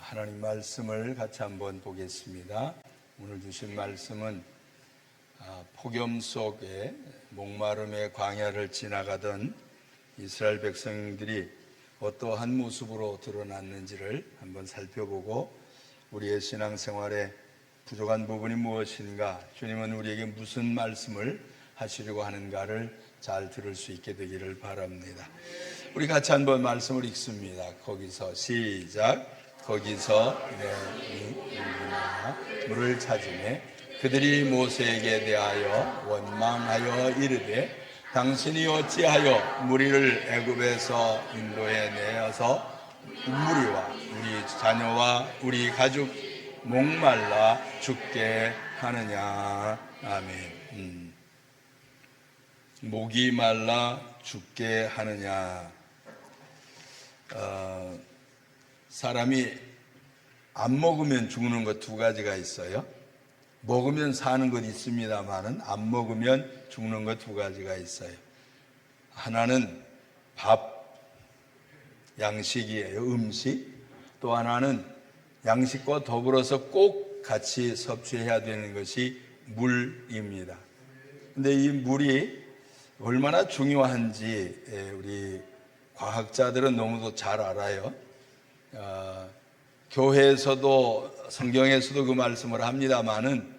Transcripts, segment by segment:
하나님 말씀을 같이 한번 보겠습니다. 오늘 주신 말씀은 폭염 속에 목마름의 광야를 지나가던 이스라엘 백성들이 어떠한 모습으로 드러났는지를 한번 살펴보고 우리의 신앙생활에 부족한 부분이 무엇인가, 주님은 우리에게 무슨 말씀을 하시려고 하는가를 잘 들을 수 있게 되기를 바랍니다. 우리 같이 한번 말씀을 읽습니다. 거기서 시작. 거기서 물을 찾으매 그들이 모세에게 대하여 원망하여 이르되 당신이 어찌하여 무리를 애굽에서 인도해 내어서 우리와 우리 자녀와 우리 가족 목말라 죽게 하느냐. 아멘. 목이 말라 죽게 하느냐. 사람이 안 먹으면 죽는 것 두 가지가 있어요. 먹으면 사는 것 있습니다만은 안 먹으면 죽는 것 두 가지가 있어요. 하나는 밥, 양식이에요. 음식. 또 하나는 양식과 더불어서 꼭 같이 섭취해야 되는 것이 물입니다. 근데 이 물이 얼마나 중요한지 우리 과학자들은 너무도 잘 알아요. 교회에서도 성경에서도 그 말씀을 합니다마는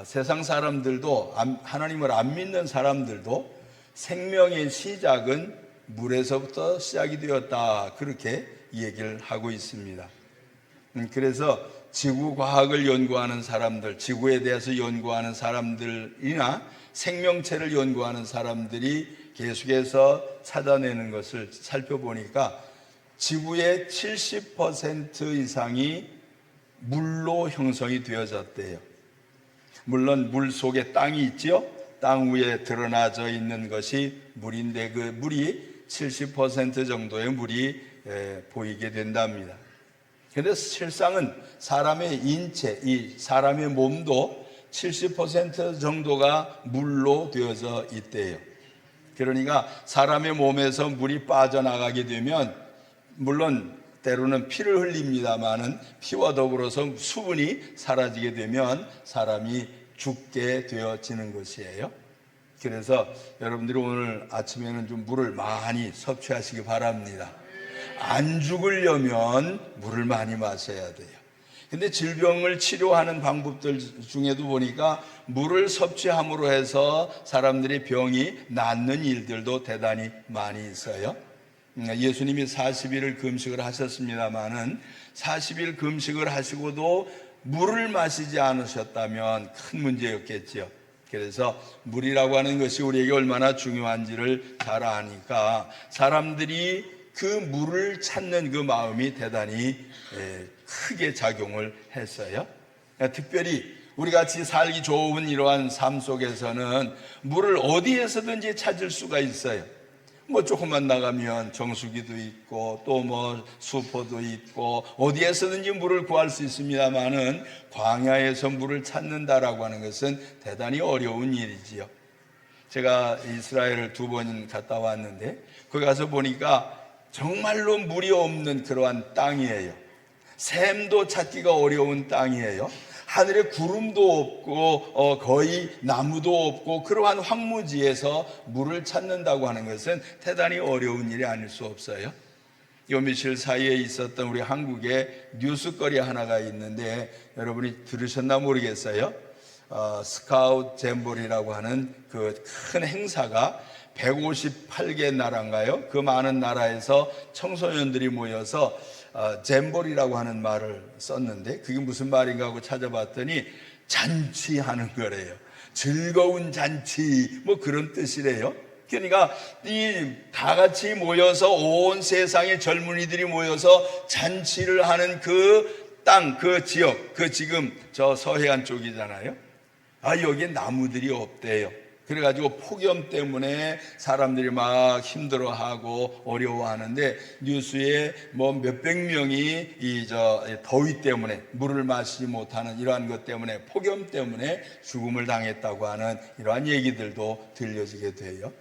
세상 사람들도 하나님을 안 믿는 사람들도 생명의 시작은 물에서부터 시작이 되었다, 그렇게 얘기를 하고 있습니다. 그래서 지구과학을 연구하는 사람들, 지구에 대해서 연구하는 사람들이나 생명체를 연구하는 사람들이 계속해서 찾아내는 것을 살펴보니까 지구의 70% 이상이 물로 형성이 되어졌대요. 물론 물 속에 땅이 있죠. 땅 위에 드러나져 있는 것이 물인데 그 물이 70% 정도의 물이 보이게 된답니다. 그런데 실상은 사람의 인체, 이 사람의 몸도 70% 정도가 물로 되어져 있대요. 그러니까 사람의 몸에서 물이 빠져나가게 되면 물론 때로는 피를 흘립니다마는 피와 더불어서 수분이 사라지게 되면 사람이 죽게 되어지는 것이에요. 그래서 여러분들이 오늘 아침에는 좀 물을 많이 섭취하시기 바랍니다. 안 죽으려면 물을 많이 마셔야 돼요. 근데 질병을 치료하는 방법들 중에도 보니까 물을 섭취함으로 해서 사람들이 병이 낫는 일들도 대단히 많이 있어요. 예수님이 40일을 금식을 하셨습니다마는 40일 금식을 하시고도 물을 마시지 않으셨다면 큰 문제였겠죠. 그래서 물이라고 하는 것이 우리에게 얼마나 중요한지를 잘 아니까 사람들이 그 물을 찾는 그 마음이 대단히 크게 작용을 했어요. 특별히 우리 같이 살기 좋은 이러한 삶 속에서는 물을 어디에서든지 찾을 수가 있어요. 뭐 조금만 나가면 정수기도 있고 또 뭐 수포도 있고 어디에서든지 물을 구할 수 있습니다만은 광야에서 물을 찾는다라고 하는 것은 대단히 어려운 일이지요. 제가 이스라엘을 2번 갔다 왔는데 거기 가서 보니까 정말로 물이 없는 그러한 땅이에요. 샘도 찾기가 어려운 땅이에요. 하늘에 구름도 없고 거의 나무도 없고 그러한 황무지에서 물을 찾는다고 하는 것은 대단히 어려운 일이 아닐 수 없어요. 요 며칠 사이에 있었던 우리 한국의 뉴스거리 하나가 있는데 여러분이 들으셨나 모르겠어요. 스카우트 잼볼이라고 하는 그 큰 행사가 158개 나라인가요? 그 많은 나라에서 청소년들이 모여서 잼볼이라고 하는 말을 썼는데 그게 무슨 말인가 하고 찾아봤더니 잔치하는 거래요. 즐거운 잔치 뭐 그런 뜻이래요. 그러니까 이 다 같이 모여서 온 세상의 젊은이들이 모여서 잔치를 하는 그 땅, 그 지역, 그 지금 저 서해안 쪽이잖아요. 여기에 나무들이 없대요. 그래가지고 폭염 때문에 사람들이 막 힘들어하고 어려워하는데 뉴스에 뭐 몇백 명이 더위 때문에 물을 마시지 못하는 이러한 것 때문에 폭염 때문에 죽음을 당했다고 하는 이러한 얘기들도 들려지게 돼요.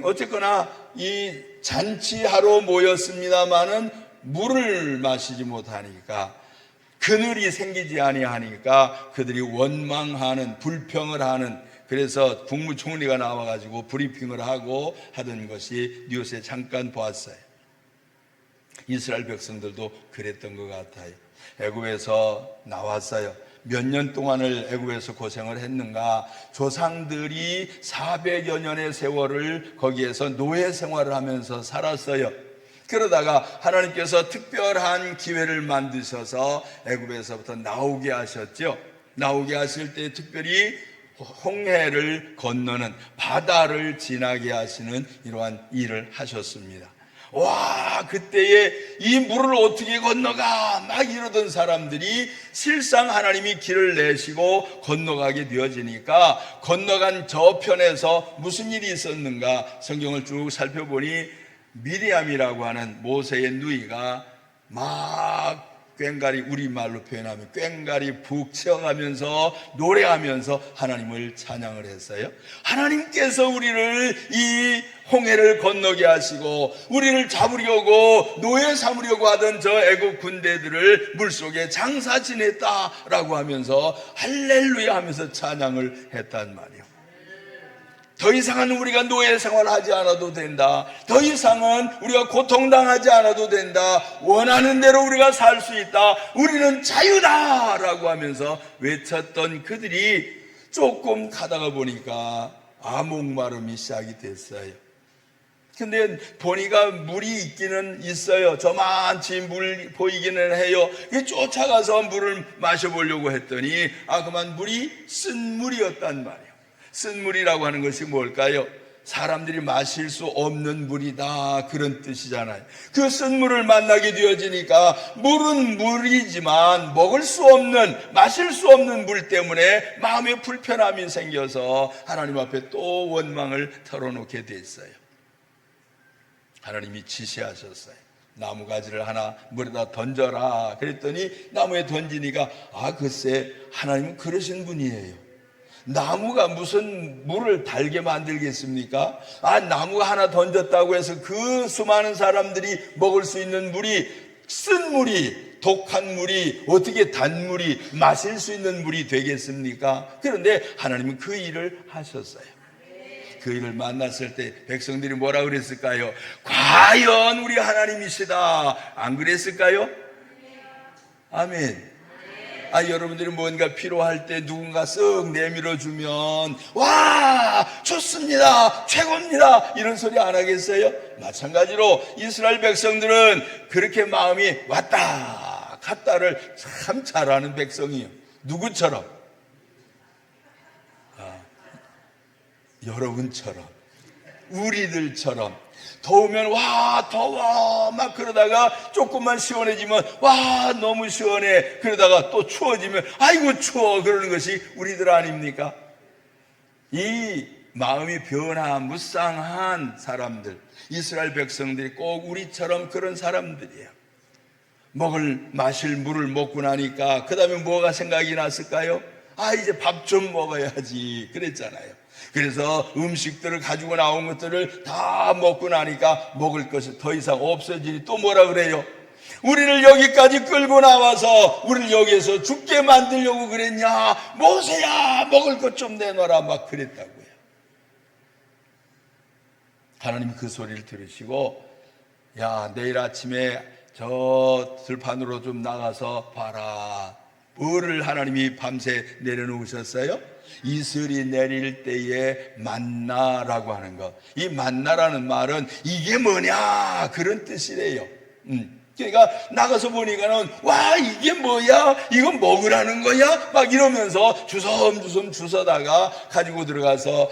어쨌거나 이 잔치하러 모였습니다마는 물을 마시지 못하니까 그늘이 생기지 아니하니까 그들이 원망하는, 불평을 하는, 그래서 국무총리가 나와가지고 브리핑을 하고 하던 것이 뉴스에 잠깐 보았어요. 이스라엘 백성들도 그랬던 것 같아요. 애굽에서 나왔어요. 몇 년 동안을 애굽에서 고생을 했는가? 조상들이 400여 년의 세월을 거기에서 노예 생활을 하면서 살았어요. 그러다가 하나님께서 특별한 기회를 만드셔서 애굽에서부터 나오게 하셨죠. 나오게 하실 때 특별히 홍해를 건너는, 바다를 지나게 하시는 이러한 일을 하셨습니다. 와, 그때에 이 물을 어떻게 건너가 막 이러던 사람들이 실상 하나님이 길을 내시고 건너가게 되어지니까, 건너간 저편에서 무슨 일이 있었는가? 성경을 쭉 살펴보니 미리암이라고 하는 모세의 누이가 막 꽹가리, 우리말로 표현하면 꽹가리 푹 치어가면서 노래하면서 하나님을 찬양을 했어요. 하나님께서 우리를 이 홍해를 건너게 하시고 우리를 잡으려고 노예 삼으려고 하던 저 애국 군대들을 물속에 장사 지냈다라고 하면서 할렐루야 하면서 찬양을 했단 말이에요. 더 이상은 우리가 노예 생활하지 않아도 된다. 더 이상은 우리가 고통당하지 않아도 된다. 원하는 대로 우리가 살 수 있다. 우리는 자유다 라고 하면서 외쳤던 그들이 조금 가다가 보니까 목마름이 시작이 됐어요. 근데 보니까 물이 있기는 있어요. 저만치 물 보이기는 해요. 쫓아가서 물을 마셔보려고 했더니 그만 물이 쓴 물이었단 말이에요. 쓴 물이라고 하는 것이 뭘까요? 사람들이 마실 수 없는 물이다, 그런 뜻이잖아요. 그 쓴 물을 만나게 되어지니까 물은 물이지만 먹을 수 없는, 마실 수 없는 물 때문에 마음에 불편함이 생겨서 하나님 앞에 또 원망을 털어놓게 됐어요. 하나님이 지시하셨어요. 나무가지를 하나 물에다 던져라. 그랬더니 나무에 던지니까 글쎄 하나님은 그러신 분이에요. 나무가 무슨 물을 달게 만들겠습니까? 나무가 하나 던졌다고 해서 그 수많은 사람들이 먹을 수 있는 물이, 쓴 물이, 독한 물이 어떻게 단물이, 마실 수 있는 물이 되겠습니까? 그런데 하나님은 그 일을 하셨어요. 그 일을 만났을 때 백성들이 뭐라 그랬을까요? 과연 우리 하나님이시다, 안 그랬을까요? 아멘. 여러분들이 뭔가 필요할 때 누군가 쓱 내밀어주면 와, 좋습니다, 최고입니다, 이런 소리 안 하겠어요? 마찬가지로 이스라엘 백성들은 그렇게 마음이 왔다 갔다를 참 잘하는 백성이에요. 누구처럼? 여러분처럼, 우리들처럼. 더우면 와, 더워 막 그러다가 조금만 시원해지면 와, 너무 시원해, 그러다가 또 추워지면 아이고 추워, 그러는 것이 우리들 아닙니까? 이 마음이 변화무쌍한 사람들, 이스라엘 백성들이 꼭 우리처럼 그런 사람들이에요. 마실 물을 먹고 나니까 그 다음에 뭐가 생각이 났을까요? 이제 밥 좀 먹어야지 그랬잖아요. 그래서 음식들을 가지고 나온 것들을 다 먹고 나니까 먹을 것이 더 이상 없어지니 또 뭐라 그래요? 우리를 여기까지 끌고 나와서 우리를 여기에서 죽게 만들려고 그랬냐? 모세야, 먹을 것 좀 내놔라, 막 그랬다고요. 하나님 그 소리를 들으시고, 야, 내일 아침에 저 들판으로 좀 나가서 봐라. 뭐를 하나님이 밤새 내려놓으셨어요? 이슬이 내릴 때에 만나라고 하는 것. 이 만나라는 말은 이게 뭐냐, 그런 뜻이래요. 그러니까 나가서 보니까는 와, 이게 뭐야, 이건 먹으라는 거야, 막 이러면서 주섬주섬 주워다가 가지고 들어가서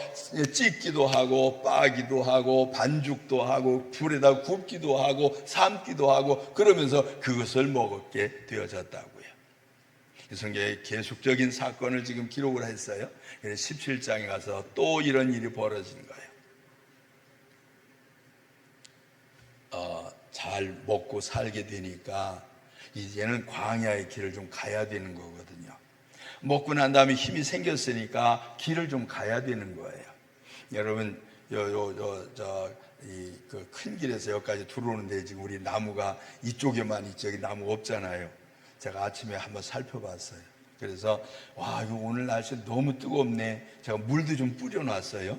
찢기도 하고 빠기도 하고 반죽도 하고 불에다 굽기도 하고 삶기도 하고 그러면서 그것을 먹게 되어졌다고요. 성경에 계속적인 사건을 지금 기록을 했어요. 그래서 17장에 가서 또 이런 일이 벌어진 거예요. 잘 먹고 살게 되니까 이제는 광야의 길을 좀 가야 되는 거거든요. 먹고 난 다음에 힘이 생겼으니까 길을 좀 가야 되는 거예요. 여러분, 그 큰 길에서 여기까지 들어오는데 지금 우리 나무가 이쪽에만 있죠. 여기 나무 없잖아요. 제가 아침에 한번 살펴봤어요. 그래서 와, 이거 오늘 날씨 너무 뜨겁네. 제가 물도 좀 뿌려놨어요.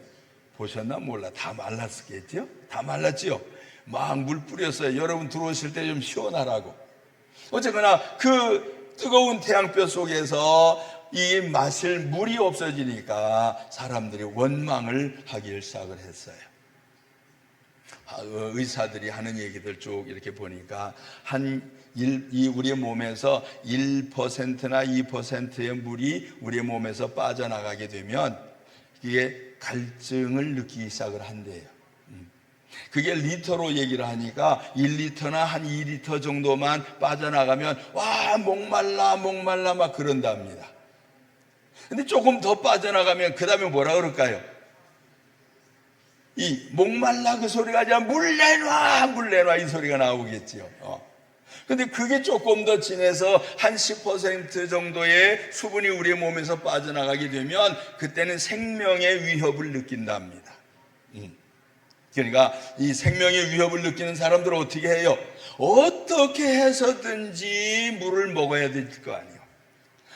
보셨나 몰라. 다 말랐겠죠? 다 말랐지요? 막 물 뿌렸어요. 여러분 들어오실 때 좀 시원하라고. 어쨌거나 그 뜨거운 태양볕 속에서 이 마실 물이 없어지니까 사람들이 원망을 하기 시작을 했어요. 의사들이 하는 얘기들 쭉 이렇게 보니까 우리의 몸에서 1%나 2%의 물이 우리의 몸에서 빠져나가게 되면 이게 갈증을 느끼기 시작을 한대요. 그게 리터로 얘기를 하니까 1리터나 한 2리터 정도만 빠져나가면 와, 목말라 막 그런답니다. 근데 조금 더 빠져나가면 그 다음에 뭐라 그럴까요? 이 목말라 그 소리가 아니라 물 내놔 이 소리가 나오겠지요. 근데 그게 조금 더 진해서 한 10% 정도의 수분이 우리의 몸에서 빠져나가게 되면 그때는 생명의 위협을 느낀답니다. 그러니까 이 생명의 위협을 느끼는 사람들은 어떻게 해요? 어떻게 해서든지 물을 먹어야 될 거 아니에요.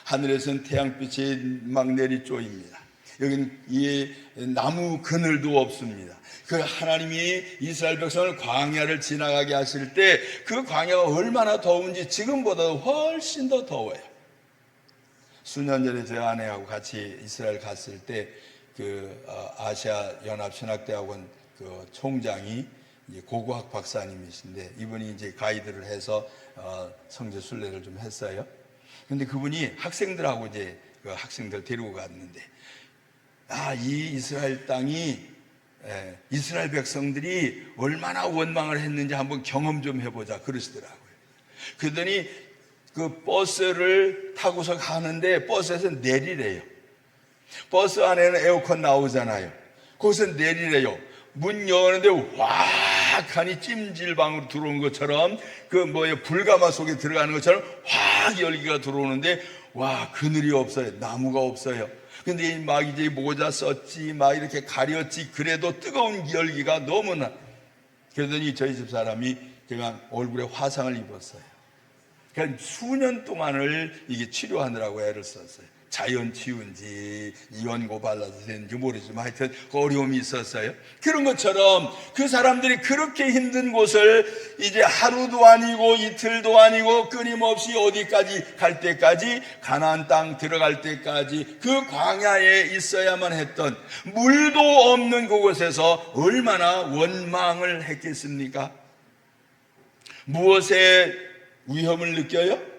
하늘에서는 태양빛이 막 내리쪼입니다. 여기는 이 나무 그늘도 없습니다. 그 하나님이 이스라엘 백성을 광야를 지나가게 하실 때 그 광야가 얼마나 더운지 지금보다 훨씬 더 더워요. 수년 전에 저희 아내하고 같이 이스라엘 갔을 때 그 아시아 연합 신학대학원 그 총장이 고고학 박사님이신데 이분이 이제 가이드를 해서 성지 순례를 좀 했어요. 근데 그분이 학생들하고 이제 그 학생들 데리고 갔는데 이 이스라엘 땅이 이스라엘 백성들이 얼마나 원망을 했는지 한번 경험 좀 해보자 그러시더라고요. 그러더니 그 버스를 타고서 가는데 버스에서 내리래요. 버스 안에는 에어컨 나오잖아요. 거기서 내리래요. 문 여는데 확 하니 찜질방으로 들어온 것처럼 불가마 속에 들어가는 것처럼 확 열기가 들어오는데 와, 그늘이 없어요. 나무가 없어요. 근데 막 이제 모자 썼지, 막 이렇게 가렸지, 그래도 뜨거운 열기가 너무나. 그러더니 저희 집 사람이 그냥 얼굴에 화상을 입었어요. 그러니까 수년 동안을 이게 치료하느라고 애를 썼어요. 자연치유인지 이원고 발라서 되는지 모르지만 하여튼 어려움이 있었어요. 그런 것처럼 그 사람들이 그렇게 힘든 곳을 이제 하루도 아니고 이틀도 아니고 끊임없이 어디까지 갈 때까지 가나안 땅 들어갈 때까지 그 광야에 있어야만 했던 물도 없는 그곳에서 얼마나 원망을 했겠습니까? 무엇에 위험을 느껴요?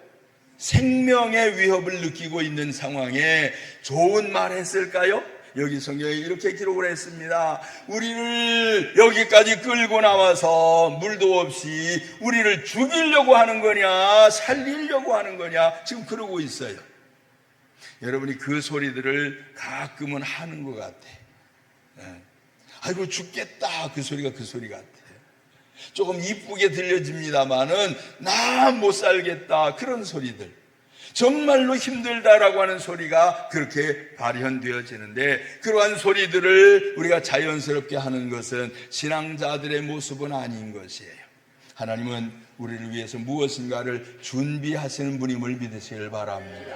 생명의 위협을 느끼고 있는 상황에 좋은 말 했을까요? 여기 성경에 이렇게 기록을 했습니다. 우리를 여기까지 끌고 나와서 물도 없이 우리를 죽이려고 하는 거냐 살리려고 하는 거냐 지금 그러고 있어요. 여러분이 그 소리들을 가끔은 하는 것 같아. 아이고 죽겠다 그 소리가 그 소리 같아. 조금 이쁘게 들려집니다마는 나 못 살겠다 그런 소리들, 정말로 힘들다라고 하는 소리가 그렇게 발현되어지는데 그러한 소리들을 우리가 자연스럽게 하는 것은 신앙자들의 모습은 아닌 것이에요. 하나님은 우리를 위해서 무엇인가를 준비하시는 분임을 믿으시길 바랍니다.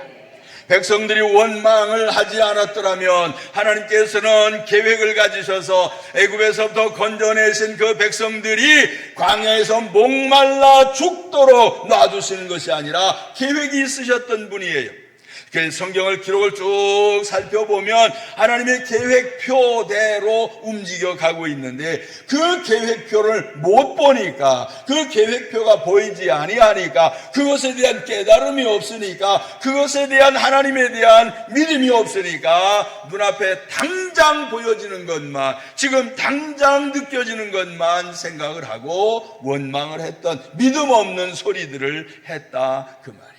백성들이 원망을 하지 않았더라면 하나님께서는 계획을 가지셔서 애굽에서부터 건져내신 그 백성들이 광야에서 목말라 죽도록 놔두시는 것이 아니라 계획이 있으셨던 분이에요. 그래서 성경을 기록을 쭉 살펴보면 하나님의 계획표대로 움직여가고 있는데 그 계획표를 못 보니까 그 계획표가 보이지 아니하니까 그것에 대한 깨달음이 없으니까 그것에 대한 하나님에 대한 믿음이 없으니까 눈앞에 당장 보여지는 것만 지금 당장 느껴지는 것만 생각을 하고 원망을 했던 믿음 없는 소리들을 했다 그 말이에요.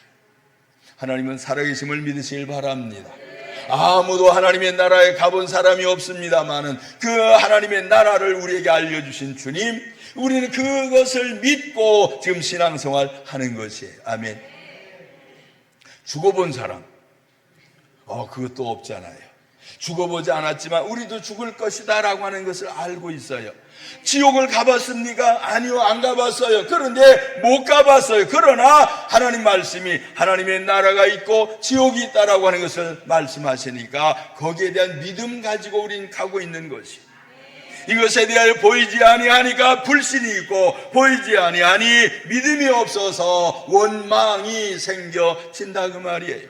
하나님은 살아계심을 믿으시길 바랍니다. 아무도 하나님의 나라에 가본 사람이 없습니다마는 그 하나님의 나라를 우리에게 알려주신 주님, 우리는 그것을 믿고 지금 신앙생활 하는 것이에요. 아멘. 죽어본 사람, 그것도 없잖아요. 죽어보지 않았지만 우리도 죽을 것이다 라고 하는 것을 알고 있어요. 지옥을 가봤습니까? 아니요, 안 가봤어요. 그런데 못 가봤어요. 그러나 하나님 말씀이 하나님의 나라가 있고 지옥이 있다라고 하는 것을 말씀하시니까 거기에 대한 믿음 가지고 우리는 가고 있는 것이, 이것에 대하여 보이지 아니하니까 불신이 있고 보이지 아니하니 믿음이 없어서 원망이 생겨진다 그 말이에요.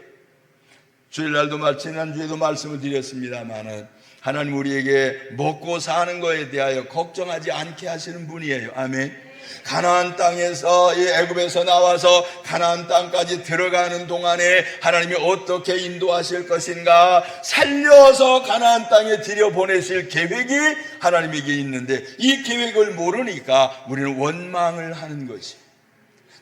주일날도 지난주에도 말씀을 드렸습니다마는 하나님 우리에게 먹고 사는 것에 대하여 걱정하지 않게 하시는 분이에요. 아멘. 가나안 땅에서, 이 애굽에서 나와서 가나안 땅까지 들어가는 동안에 하나님이 어떻게 인도하실 것인가, 살려서 가나안 땅에 들여보내실 계획이 하나님에게 있는데 이 계획을 모르니까 우리는 원망을 하는 것이.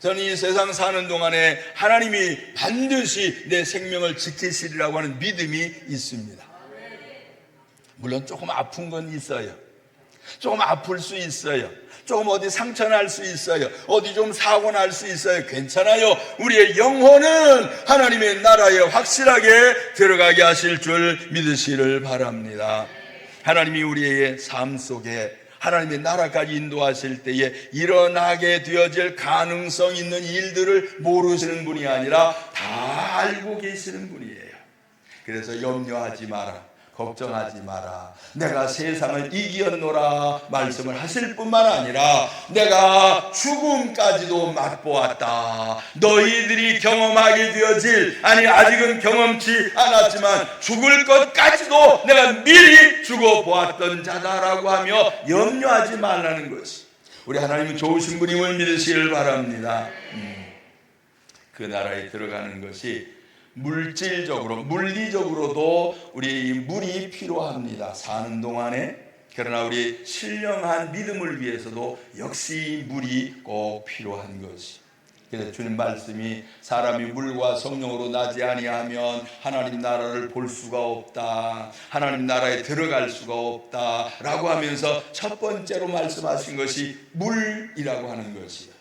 저는 이 세상 사는 동안에 하나님이 반드시 내 생명을 지키시리라고 하는 믿음이 있습니다. 물론 조금 아픈 건 있어요. 조금 아플 수 있어요. 조금 어디 상처 날 수 있어요. 어디 좀 사고 날 수 있어요. 괜찮아요. 우리의 영혼은 하나님의 나라에 확실하게 들어가게 하실 줄 믿으시를 바랍니다. 하나님이 우리의 삶 속에 하나님의 나라까지 인도하실 때에 일어나게 되어질 가능성 있는 일들을 모르시는 분이 아니라 다 알고 계시는 분이에요. 그래서 염려하지 마라, 걱정하지 마라, 내가 세상을 이겼노라 말씀을 하실 뿐만 아니라 내가 죽음까지도 맛보았다. 너희들이 경험하게 되어질, 아니 아직은 경험치 않았지만 죽을 것까지도 내가 미리 죽어보았던 자다라고 하며 염려하지 말라는 것이, 우리 하나님은 좋으신 분임을 믿으시길 바랍니다. 그 나라에 들어가는 것이 물질적으로, 물리적으로도 우리 물이 필요합니다. 사는 동안에. 그러나 우리 신령한 믿음을 위해서도 역시 물이 꼭 필요한 것이. 그래서 주님 말씀이 사람이 물과 성령으로 나지 아니하면 하나님 나라를 볼 수가 없다, 하나님 나라에 들어갈 수가 없다 라고 하면서 첫 번째로 말씀하신 것이 물이라고 하는 것이에요.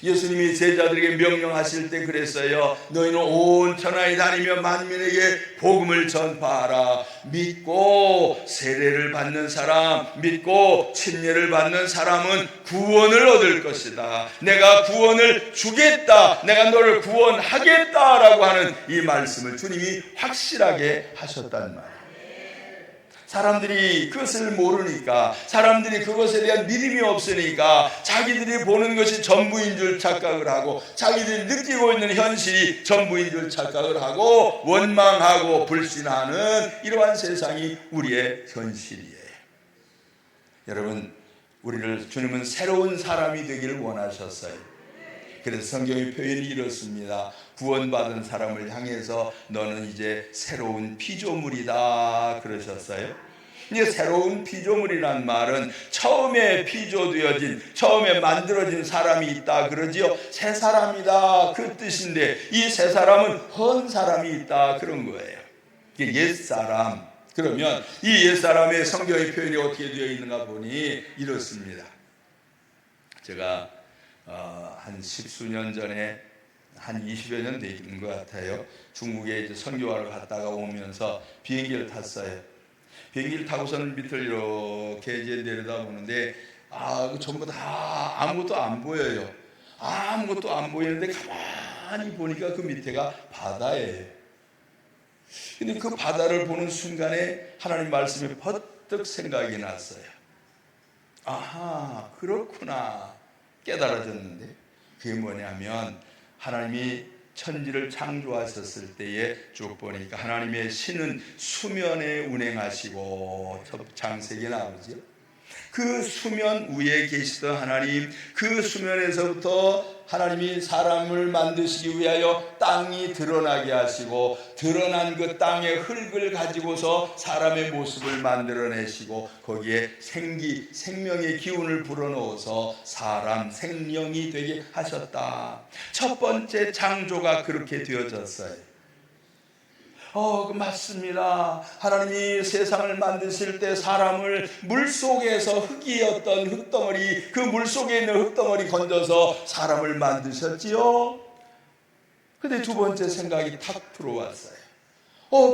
예수님이 제자들에게 명령하실 때 그랬어요. 너희는 온 천하에 다니며 만민에게 복음을 전파하라. 믿고 세례를 받는 사람, 믿고 침례를 받는 사람은 구원을 얻을 것이다. 내가 구원을 주겠다, 내가 너를 구원하겠다라고 하는 이 말씀을 주님이 확실하게 하셨단 말이에요. 사람들이 그것을 모르니까, 사람들이 그것에 대한 믿음이 없으니까 자기들이 보는 것이 전부인 줄 착각을 하고, 자기들이 느끼고 있는 현실이 전부인 줄 착각을 하고 원망하고 불신하는 이러한 세상이 우리의 현실이에요. 여러분, 우리를 주님은 새로운 사람이 되기를 원하셨어요. 그래서 성경의 표현이 이렇습니다. 구원받은 사람을 향해서 너는 이제 새로운 피조물이다 그러셨어요. 이제 새로운 피조물이란 말은 처음에 피조되어진, 처음에 만들어진 사람이 있다 그러지요. 새 사람이다 그 뜻인데 이 새 사람은 헌 사람이 있다 그런 거예요. 이게 옛사람. 그러면 이 옛사람의 성경의 표현이 어떻게 되어 있는가 보니 이렇습니다. 제가 한 십수년 전에, 한 20여 년 된 것 같아요. 중국에 이제 선교하러 갔다가 오면서 비행기를 탔어요. 비행기를 타고서는 밑을 이렇게 이제 내려다보는데 전부 다 아무것도 안 보여요. 아무것도 안 보이는데 가만히 보니까 그 밑에가 바다예요. 근데 그 바다를 보는 순간에 하나님 말씀이 퍼뜩 생각이 났어요. 아하, 그렇구나 깨달아졌는데, 그게 뭐냐면 하나님이 천지를 창조하셨을 때에 쭉 보니까 하나님의 신은 수면에 운행하시고, 창세기에 나오죠. 그 수면 위에 계시던 하나님, 그 수면에서부터 하나님이 사람을 만드시기 위하여 땅이 드러나게 하시고, 드러난 그 땅의 흙을 가지고서 사람의 모습을 만들어내시고, 거기에 생명의 기운을 불어넣어서 사람 생명이 되게 하셨다. 첫 번째 창조가 그렇게 되어졌어요. 맞습니다. 하나님이 세상을 만드실 때 사람을 물속에서 흙이었던 흙덩어리, 그 물속에 있는 흙덩어리 건져서 사람을 만드셨지요. 근데 두 번째 생각이 탁 들어왔어요.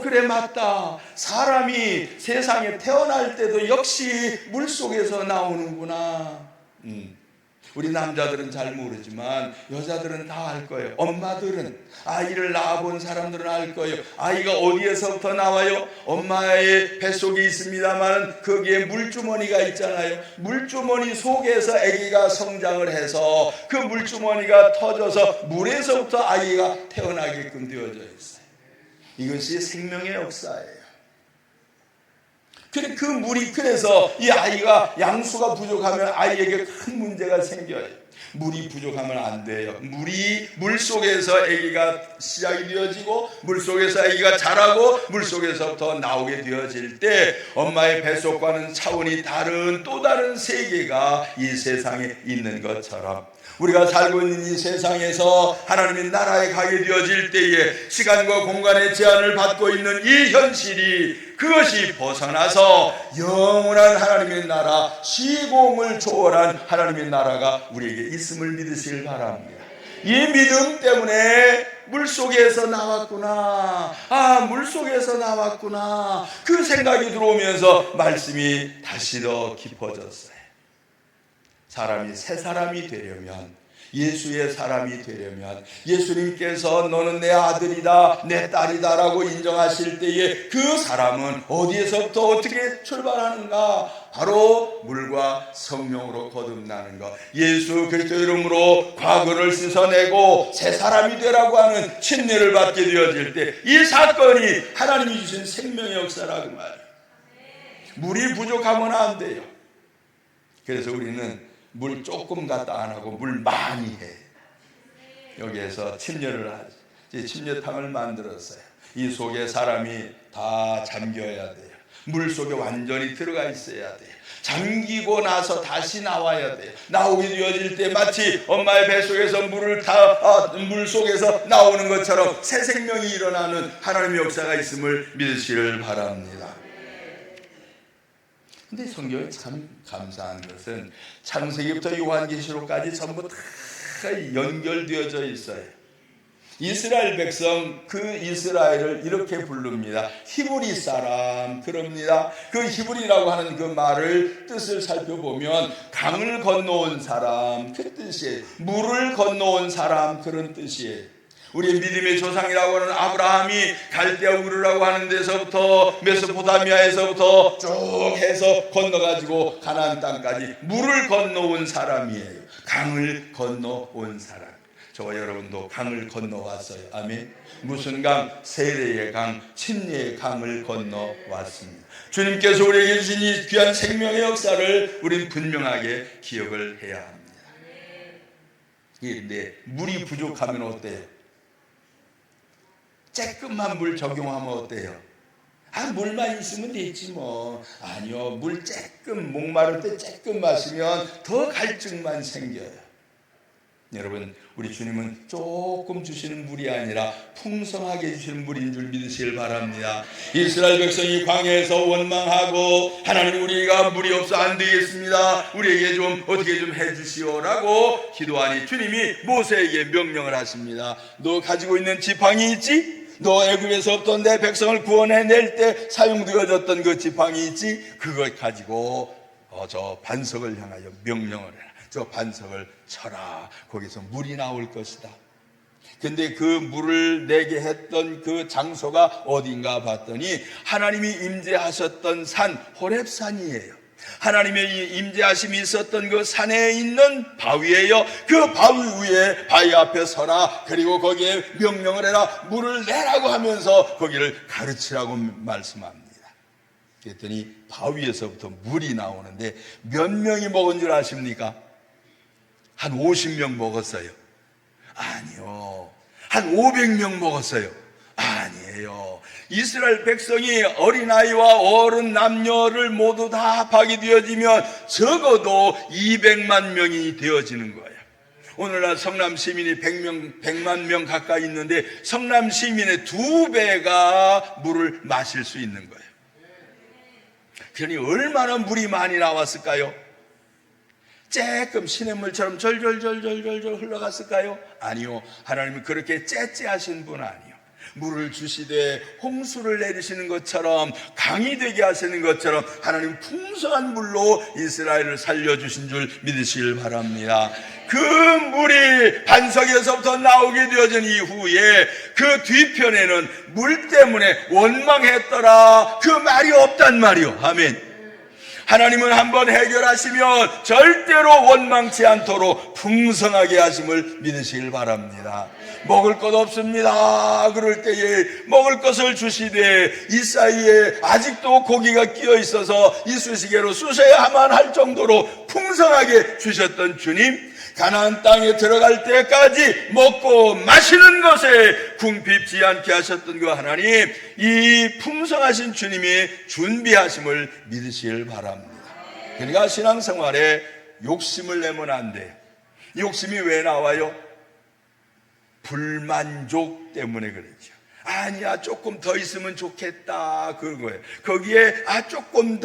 그래, 맞다. 사람이 세상에 태어날 때도 역시 물속에서 나오는구나. 우리 남자들은 잘 모르지만 여자들은 다 알 거예요. 엄마들은, 아이를 낳아본 사람들은 알 거예요. 아이가 어디에서부터 나와요? 엄마의 뱃속에 있습니다만 거기에 물주머니가 있잖아요. 물주머니 속에서 아기가 성장을 해서 그 물주머니가 터져서 물에서부터 아이가 태어나게끔 되어져 있어요. 이것이 생명의 역사예요. 그 물이, 그래서 이 아이가 양수가 부족하면 아이에게 큰 문제가 생겨요. 물이 부족하면 안 돼요. 물속에서 아기가 시작이 되어지고 물속에서 아기가 자라고 물속에서부터 나오게 되어질 때 엄마의 뱃속과는 차원이 다른 또 다른 세계가 이 세상에 있는 것처럼 우리가 살고 있는 이 세상에서 하나님의 나라에 가게 되어질 때에 시간과 공간의 제한을 받고 있는 이 현실이, 그것이 벗어나서 영원한 하나님의 나라, 시공을 초월한 하나님의 나라가 우리에게 있음을 믿으시길 바랍니다. 이 믿음 때문에 물속에서 나왔구나, 물속에서 나왔구나, 그 생각이 들어오면서 말씀이 다시 더 깊어졌어요. 사람이 새 사람이 되려면, 예수의 사람이 되려면, 예수님께서 너는 내 아들이다, 내 딸이다 라고 인정하실 때에 그 사람은 어디에서부터 어떻게 출발하는가? 바로 물과 성령으로 거듭나는 것, 예수 그리스도 이름으로 과거를 씻어내고 새 사람이 되라고 하는 침례를 받게 되어질 때 이 사건이 하나님이 주신 생명의 역사라고 말해요. 물이 부족하면 안 돼요. 그래서 우리는 물 조금 갖다 안 하고 물 많이 해. 여기에서 침례를 하지. 침례탕을 만들었어요. 이 속에 사람이 다 잠겨야 돼요. 물 속에 완전히 들어가 있어야 돼요. 잠기고 나서 다시 나와야 돼요. 나오게 되어질 때 마치 엄마의 뱃속에서 물 속에서 나오는 것처럼 새 생명이 일어나는 하나님의 역사가 있음을 믿으시길 바랍니다. 근데 성경이 참 감사한 것은 창세기부터 요한계시록까지 전부 다 연결되어져 있어요. 이스라엘 백성, 그 이스라엘을 이렇게 부릅니다. 히브리 사람, 그럽니다. 그 히브리라고 하는 그 말을 뜻을 살펴보면 강을 건너온 사람, 그 뜻이에요. 물을 건너온 사람, 그런 뜻이에요. 우리의 믿음의 조상이라고 하는 아브라함이 갈대아 우르라고 하는 데서부터 메소포타미아에서부터 쭉 해서 건너가지고 가나안 땅까지 물을 건너온 사람이에요. 강을 건너온 사람. 저와 여러분도 강을 건너왔어요. 아멘. 무슨 강? 세례의 강, 침례의 강을 건너왔습니다. 주님께서 우리에게 주신 이 귀한 생명의 역사를 우리는 분명하게 기억을 해야 합니다. 그런데 물이 부족하면 어때요? 조금만 물 적용하면 어때요? 물만 있으면 되지 뭐. 아니요, 물 조금, 목마를 때 조금 마시면 더 갈증만 생겨요. 여러분, 우리 주님은 조금 주시는 물이 아니라 풍성하게 주시는 물인 줄 믿으시길 바랍니다. 이스라엘 백성이 광야에서 원망하고 하나님, 우리가 물이 없어 안 되겠습니다, 우리에게 좀 어떻게 좀 해주시오라고 기도하니 주님이 모세에게 명령을 하십니다. 너 가지고 있는 지팡이 있지? 너 애굽에서부터 내 백성을 구원해낼 때 사용되어졌던 그 지팡이 있지? 그걸 가지고 저 반석을 향하여 명령을 해라. 저 반석을 쳐라. 거기서 물이 나올 것이다. 근데 그 물을 내게 했던 그 장소가 어딘가 봤더니 하나님이 임재하셨던 산, 호렙산이에요. 하나님의 임재하심이 있었던 그 산에 있는 바위예요. 그 바위 위에, 바위 앞에 서라. 그리고 거기에 명령을 해라. 물을 내라고 하면서 거기를 가르치라고 말씀합니다. 그랬더니 바위에서부터 물이 나오는데 몇 명이 먹은 줄 아십니까? 한 50명 먹었어요. 아니요. 한 500명 먹었어요. 아니에요. 이스라엘 백성이 어린아이와 어른 남녀를 모두 다 합하게 되어지면 적어도 200만 명이 되어지는 거예요. 오늘날 성남 시민이 100만 명 가까이 있는데 성남 시민의 2배가 물을 마실 수 있는 거예요. 그러니 얼마나 물이 많이 나왔을까요? 조금 시냇물처럼 절절절절절절 흘러갔을까요? 아니요. 하나님은 그렇게 째째하신 분 아니요. 물을 주시되 홍수를 내리시는 것처럼, 강이 되게 하시는 것처럼 하나님 풍성한 물로 이스라엘을 살려주신 줄 믿으시길 바랍니다. 그 물이 반석에서부터 나오게 되어진 이후에 그 뒤편에는 물 때문에 원망했더라 그 말이 없단 말이요. 아멘. 하나님은 한번 해결하시면 절대로 원망치 않도록 풍성하게 하심을 믿으시길 바랍니다. 먹을 것 없습니다. 그럴 때에 먹을 것을 주시되 이 사이에 아직도 고기가 끼어 있어서 이쑤시개로 쑤셔야만 할 정도로 풍성하게 주셨던 주님, 가나안 땅에 들어갈 때까지 먹고 마시는 것에 궁핍지 않게 하셨던 그 하나님, 이 풍성하신 주님이 준비하심을 믿으시길 바랍니다. 그러니까 신앙생활에 욕심을 내면 안 돼요. 욕심이 왜 나와요? 불만족 때문에 그러죠. 아니야, 조금 더 있으면 좋겠다, 그런 거예요. 거기에 조금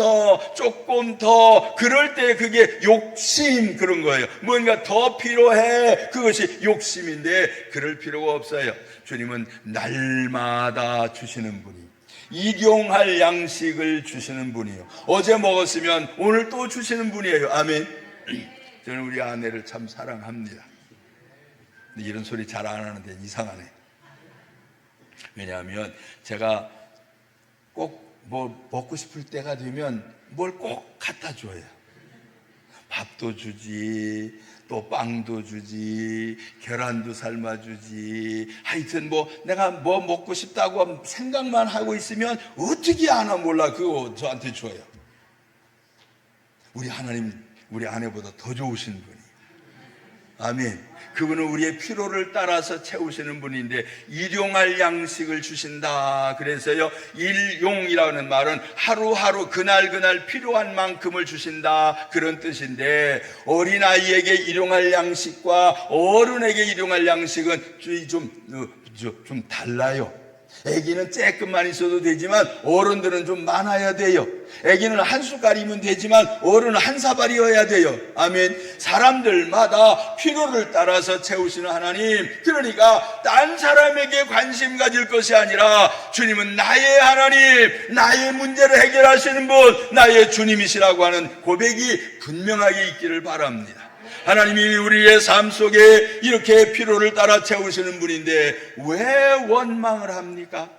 더 그럴 때 그게 욕심, 그런 거예요. 뭔가 더 필요해, 그것이 욕심인데 그럴 필요가 없어요. 주님은 날마다 주시는 분이, 일용할 양식을 주시는 분이에요. 어제 먹었으면 오늘 또 주시는 분이에요. 아멘. 저는 우리 아내를 참 사랑합니다. 근데 이런 소리 잘 안 하는데 이상하네. 왜냐하면 제가 꼭 뭐 먹고 싶을 때가 되면 뭘 꼭 갖다 줘요. 밥도 주지, 또 빵도 주지, 계란도 삶아주지. 하여튼 내가 뭐 먹고 싶다고 생각만 하고 있으면 어떻게 하나 몰라 그거 저한테 줘요. 우리 하나님, 우리 아내보다 더 좋으신 분이. 아멘. 그분은 우리의 필요를 따라서 채우시는 분인데 일용할 양식을 주신다. 그래서요, 일용이라는 말은 하루하루 그날 필요한 만큼을 주신다, 그런 뜻인데, 어린아이에게 일용할 양식과 어른에게 일용할 양식은 좀 달라요. 아기는 조금만 있어도 되지만 어른들은 좀 많아야 돼요. 아기는 한 숟갈이면 되지만 어른은 한 사발이어야 돼요. 아멘. 사람들마다 필요를 따라서 채우시는 하나님, 그러니까 딴 사람에게 관심 가질 것이 아니라 주님은 나의 하나님, 나의 문제를 해결하시는 분, 나의 주님이시라고 하는 고백이 분명하게 있기를 바랍니다. 하나님이 우리의 삶 속에 이렇게 필요를 따라 채우시는 분인데 왜 원망을 합니까?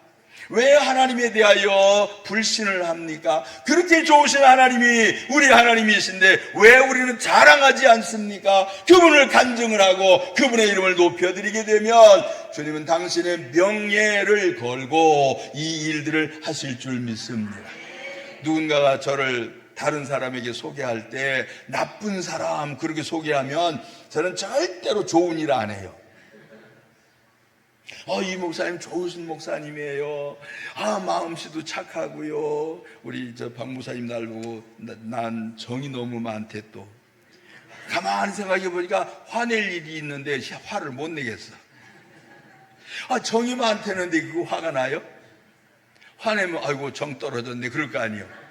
왜 하나님에 대하여 불신을 합니까? 그렇게 좋으신 하나님이 우리 하나님이신데 왜 우리는 자랑하지 않습니까? 그분을 간증을 하고 그분의 이름을 높여드리게 되면 주님은 당신의 명예를 걸고 이 일들을 하실 줄 믿습니다. 누군가가 저를 다른 사람에게 소개할 때 나쁜 사람 그렇게 소개하면 저는 절대로 좋은 일 안 해요. 이 목사님 좋으신 목사님이에요. 마음씨도 착하고요. 우리 박 목사님 날 보고 난 정이 너무 많대. 또 가만히 생각해 보니까 화낼 일이 있는데 화를 못 내겠어. 정이 많다는데 그거 화가 나요? 화내면 아이고 정 떨어졌네 그럴 거 아니에요.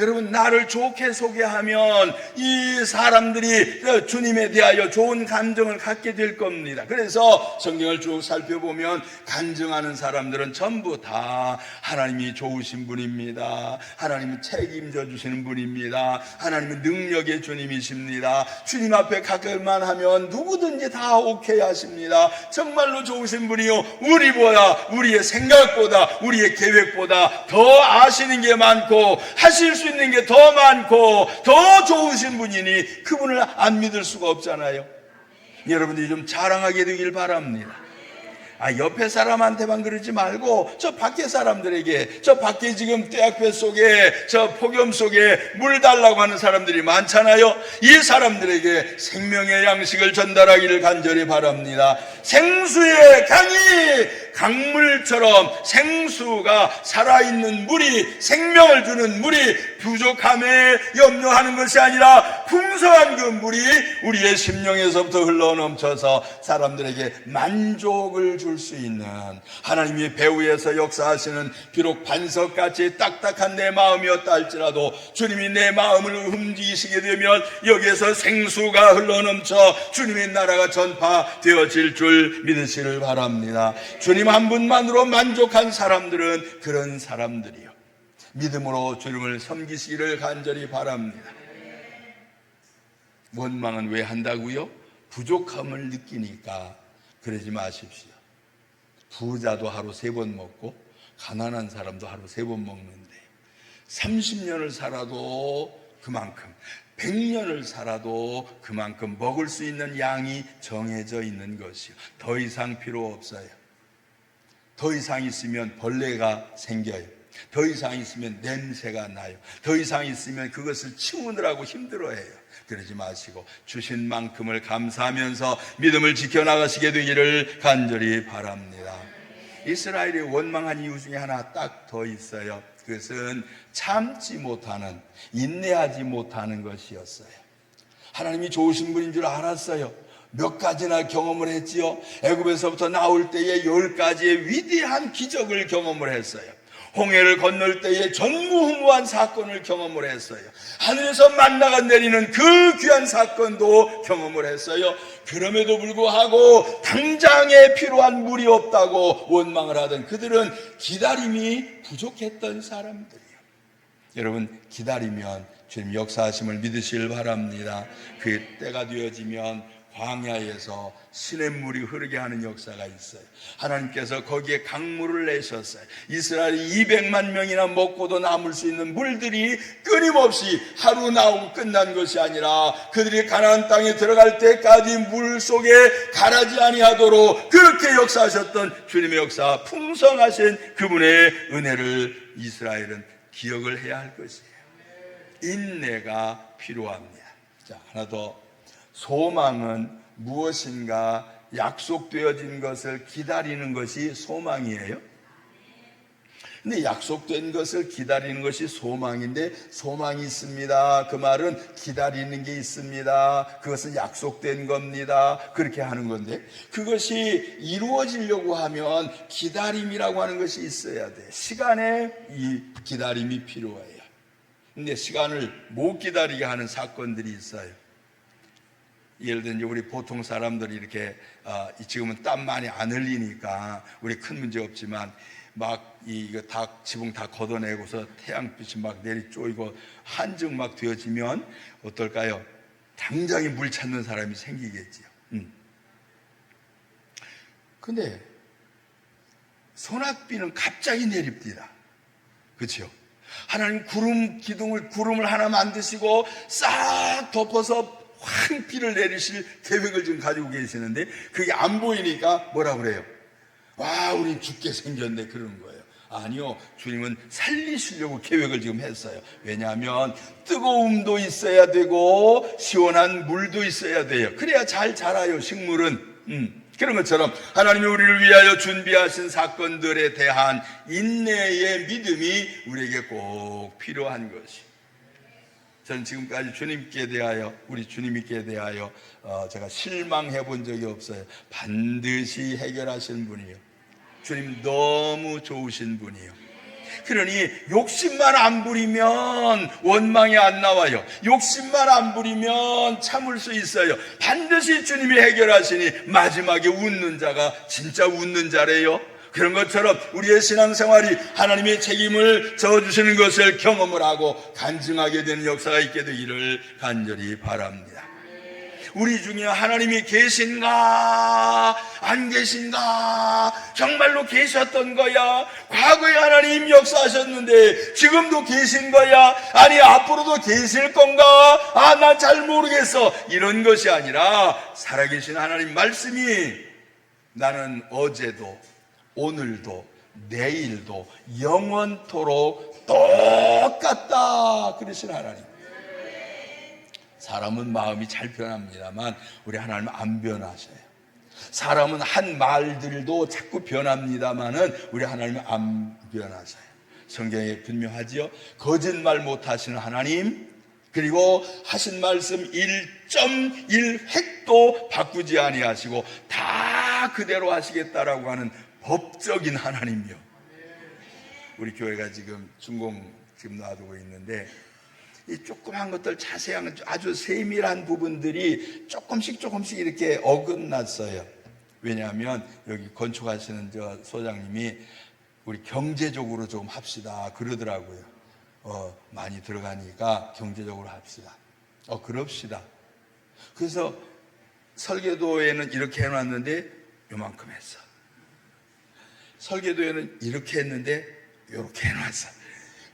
여러분, 나를 좋게 소개하면 이 사람들이 주님에 대하여 좋은 감정을 갖게 될 겁니다. 그래서 성경을 쭉 살펴보면 간증하는 사람들은 전부 다 하나님이 좋으신 분입니다. 하나님은 책임져 주시는 분입니다. 하나님은 능력의 주님이십니다. 주님 앞에 가까이만 하면 누구든지 다 오케이 하십니다. 정말로 좋으신 분이요, 우리의 생각보다 우리의 계획보다 더 아시는 게 많고 하실 수 있는 게 더 많고 더 좋으신 분이니 그분을 안 믿을 수가 없잖아요. 여러분들이 좀 자랑하게 되길 바랍니다. 옆에 사람한테만 그러지 말고 저 밖에 사람들에게, 저 밖에 지금 대학교 속에 저 폭염 속에 물 달라고 하는 사람들이 많잖아요. 이 사람들에게 생명의 양식을 전달하기를 간절히 바랍니다. 생수의 강이 강물처럼 생수가 살아있는 물이, 생명을 주는 물이 부족함에 염려하는 것이 아니라 풍성한 그 물이 우리의 심령에서부터 흘러넘쳐서 사람들에게 만족을 줄 수 있는 하나님이 배후에서 역사하시는, 비록 반석같이 딱딱한 내 마음이었다 할지라도 주님이 내 마음을 움직이시게 되면 여기에서 생수가 흘러넘쳐 주님의 나라가 전파되어질 줄 믿으시길 바랍니다. 주님 주님 한 분만으로 만족한 사람들은 그런 사람들이요, 믿음으로 주님을 섬기시기를 간절히 바랍니다. 원망은 왜 한다고요? 부족함을 느끼니까. 그러지 마십시오. 부자도 하루 3번 먹고 가난한 사람도 하루 3번 먹는데 30년을 살아도 그만큼, 100년을 살아도 그만큼 먹을 수 있는 양이 정해져 있는 것이요, 더 이상 필요 없어요. 더 이상 있으면 벌레가 생겨요. 더 이상 있으면 냄새가 나요. 더 이상 있으면 그것을 치우느라고 힘들어해요. 그러지 마시고 주신 만큼을 감사하면서 믿음을 지켜나가시게 되기를 간절히 바랍니다. 이스라엘이 원망한 이유 중에 하나 딱 더 있어요. 그것은 참지 못하는, 인내하지 못하는 것이었어요. 하나님이 좋으신 분인 줄 알았어요. 몇 가지나 경험을 했지요. 애굽에서부터 나올 때에 10가지의 위대한 기적을 경험을 했어요. 홍해를 건널 때에 전무후무한 사건을 경험을 했어요. 하늘에서 만나가 내리는 그 귀한 사건도 경험을 했어요. 그럼에도 불구하고 당장에 필요한 물이 없다고 원망을 하던 그들은 기다림이 부족했던 사람들이에요. 여러분, 기다리면 주님 역사하심을 믿으시길 바랍니다. 그 때가 되어지면 광야에서 시냇물이 흐르게 하는 역사가 있어요. 하나님께서 거기에 강물을 내셨어요. 이스라엘이 200만 명이나 먹고도 남을 수 있는 물들이 끊임없이 하루 나오고 끝난 것이 아니라 그들이 가나안 땅에 들어갈 때까지 물 속에 가라지 아니하도록 그렇게 역사하셨던 주님의 역사, 풍성하신 그분의 은혜를 이스라엘은 기억을 해야 할 것이에요. 인내가 필요합니다. 자, 하나 더. 소망은 무엇인가 약속되어진 것을 기다리는 것이 소망이에요. 근데 약속된 것을 기다리는 것이 소망인데, 소망이 있습니다. 그 말은 기다리는 게 있습니다. 그것은 약속된 겁니다. 그렇게 하는 건데, 그것이 이루어지려고 하면 기다림이라고 하는 것이 있어야 돼. 시간에 이 기다림이 필요해요. 근데 시간을 못 기다리게 하는 사건들이 있어요. 예를 들면 우리 보통 사람들이 이렇게 지금은 땀 많이 안 흘리니까 우리 큰 문제 없지만 막 이거 다 지붕 다 걷어내고서 태양빛이 막 내리 쪼이고 한증 막 되어지면 어떨까요? 당장에 물 찾는 사람이 생기겠지요. 근데 소낙비는 갑자기 내립니다. 그렇죠? 하나님 구름을 하나 만드시고 싹 덮어서 확 비를 내리실 계획을 지금 가지고 계시는데 그게 안 보이니까 뭐라 그래요? 와, 우리 죽게 생겼네, 그러는 거예요. 아니요, 주님은 살리시려고 계획을 지금 했어요. 왜냐하면 뜨거움도 있어야 되고 시원한 물도 있어야 돼요. 그래야 잘 자라요, 식물은. 그런 것처럼 하나님이 우리를 위하여 준비하신 사건들에 대한 인내의 믿음이 우리에게 꼭 필요한 것이에요. 저는 지금까지 주님께 대하여, 우리 주님께 대하여 제가 실망해 본 적이 없어요. 반드시 해결하시는 분이에요. 주님 너무 좋으신 분이에요. 그러니 욕심만 안 부리면 원망이 안 나와요. 욕심만 안 부리면 참을 수 있어요. 반드시 주님이 해결하시니 마지막에 웃는 자가 진짜 웃는 자래요. 그런 것처럼 우리의 신앙생활이 하나님의 책임을 져주시는 것을 경험을 하고 간증하게 되는 역사가 있게 되기를 간절히 바랍니다. 우리 중에 하나님이 계신가 안 계신가, 정말로 계셨던 거야, 과거에 하나님 역사하셨는데 지금도 계신 거야, 아니 앞으로도 계실 건가, 난 잘 모르겠어, 이런 것이 아니라 살아계신 하나님 말씀이 나는 어제도 오늘도 내일도 영원토록 똑같다 그러신 하나님. 사람은 마음이 잘 변합니다만 우리 하나님은 안 변하셔요. 사람은 한 말들도 자꾸 변합니다만은 우리 하나님은 안 변하셔요. 성경에 분명하지요. 거짓말 못하시는 하나님, 그리고 하신 말씀 1.1획도 바꾸지 아니하시고 다 그대로 하시겠다라고 하는 법적인 하나님이요. 우리 교회가 지금 준공 지금 놔두고 있는데 이 조그만 것들, 자세한 아주 세밀한 부분들이 조금씩 이렇게 어긋났어요. 왜냐하면 여기 건축하시는 저 소장님이 우리 경제적으로 좀 합시다 그러더라고요. 많이 들어가니까 경제적으로 합시다. 그럽시다. 그래서 설계도에는 이렇게 해놨는데 요만큼 했어. 설계도에는 이렇게 했는데 요렇게 해놨어.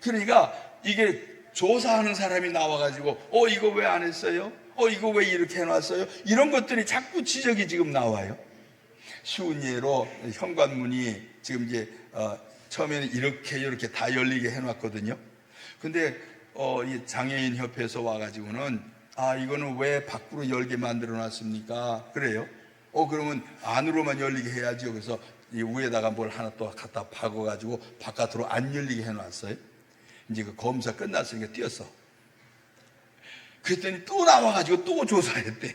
그러니까 이게 조사하는 사람이 나와가지고 이거 왜 안 했어요? 이거 왜 이렇게 해놨어요? 이런 것들이 자꾸 지적이 지금 나와요. 쉬운 예로 현관문이 지금 이제 처음에는 이렇게 다 열리게 해놨거든요. 근데 이 장애인 협회에서 와가지고는 이거는 왜 밖으로 열게 만들어 놨습니까? 그래요. 그러면 안으로만 열리게 해야죠. 그래서 이 위에다가 뭘 하나 또 갖다 박아가지고 바깥으로 안 열리게 해놨어요. 이제 그 검사 끝났으니까 뛰었어. 그랬더니 또 나와가지고 또 조사했대.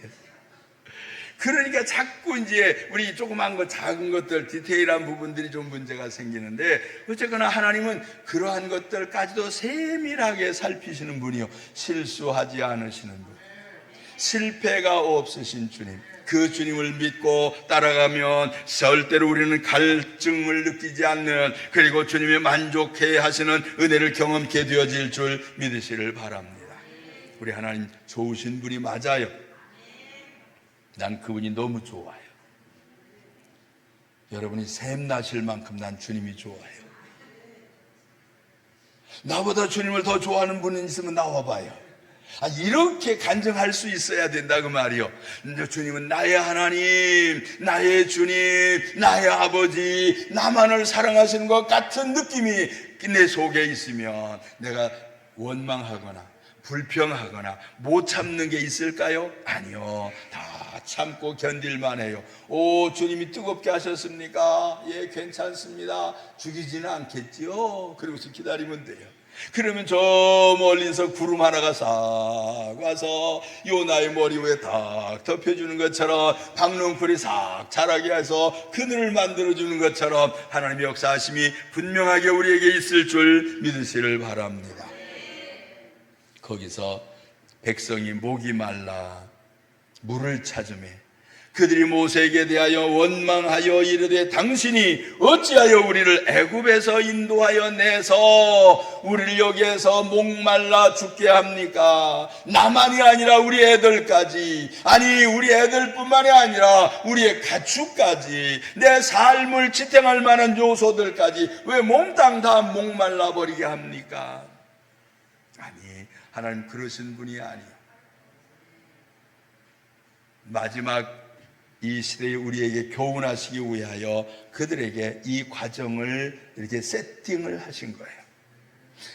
그러니까 자꾸 이제 우리 조그만 것, 작은 것들, 디테일한 부분들이 좀 문제가 생기는데, 어쨌거나 하나님은 그러한 것들까지도 세밀하게 살피시는 분이요, 실수하지 않으시는 분, 실패가 없으신 주님, 그 주님을 믿고 따라가면 절대로 우리는 갈증을 느끼지 않는, 그리고 주님이 만족해 하시는 은혜를 경험케 되어질 줄 믿으시를 바랍니다. 우리 하나님 좋으신 분이 맞아요. 난 그분이 너무 좋아요. 여러분이 샘나실 만큼 난 주님이 좋아요. 나보다 주님을 더 좋아하는 분이 있으면 나와봐요. 이렇게 간증할 수 있어야 된다 그 말이요. 주님은 나의 하나님, 나의 주님, 나의 아버지, 나만을 사랑하시는 것 같은 느낌이 내 속에 있으면 내가 원망하거나 불평하거나 못 참는 게 있을까요? 아니요. 다 참고 견딜만 해요. 주님이 뜨겁게 하셨습니까? 예, 괜찮습니다. 죽이지는 않겠지요. 그러고서 기다리면 돼요. 그러면 저 멀리서 구름 하나가 싹 와서 요나의 머리 위에 딱 덮여주는 것처럼, 박농풀이 싹 자라게 해서 그늘을 만들어주는 것처럼 하나님의 역사하심이 분명하게 우리에게 있을 줄 믿으시를 바랍니다. 거기서 백성이 목이 말라 물을 찾으매 그들이 모세에게 대하여 원망하여 이르되, 당신이 어찌하여 우리를 애굽에서 인도하여 내서 우리를 여기에서 목말라 죽게 합니까? 나만이 아니라 우리 애들까지, 아니 우리 애들뿐만이 아니라 우리의 가축까지, 내 삶을 지탱할 만한 요소들까지 왜 몽땅 다 목말라 버리게 합니까? 아니, 하나님 그러신 분이 아니에요. 마지막 이 시대에 우리에게 교훈하시기 위하여 그들에게 이 과정을 이렇게 세팅을 하신 거예요.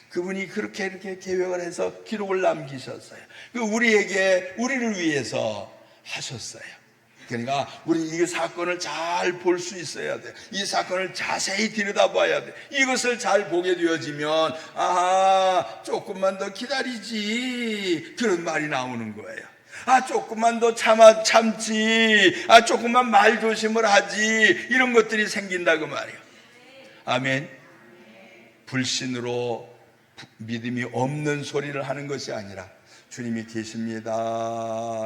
그분이 그렇게 이렇게 계획을 해서 기록을 남기셨어요. 우리를 위해서 하셨어요. 그러니까 우리 이 사건을 잘 볼 수 있어야 돼. 이 사건을 자세히 들여다봐야 돼. 이것을 잘 보게 되어지면 조금만 더 기다리지, 그런 말이 나오는 거예요. 조금만 더 참지, 조금만 말 조심을 하지, 이런 것들이 생긴다 그 말이에요. 아멘. 불신으로 믿음이 없는 소리를 하는 것이 아니라, 주님이 계십니다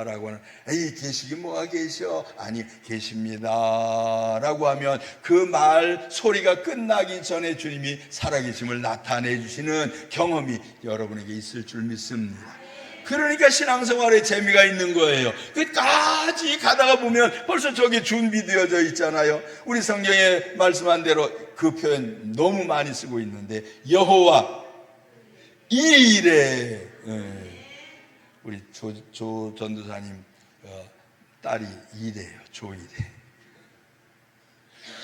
라고 하는, 계시긴 뭐가 계셔? 아니, 계십니다 라고 하면 그 말 소리가 끝나기 전에 주님이 살아계심을 나타내 주시는 경험이 여러분에게 있을 줄 믿습니다. 그러니까 신앙생활에 재미가 있는 거예요. 끝까지 가다가 보면 벌써 저기 준비되어져 있잖아요. 우리 성경에 말씀한 대로 그 표현 너무 많이 쓰고 있는데, 여호와 이 일에, 우리 조 전도사님 딸이 이래요. 조이래.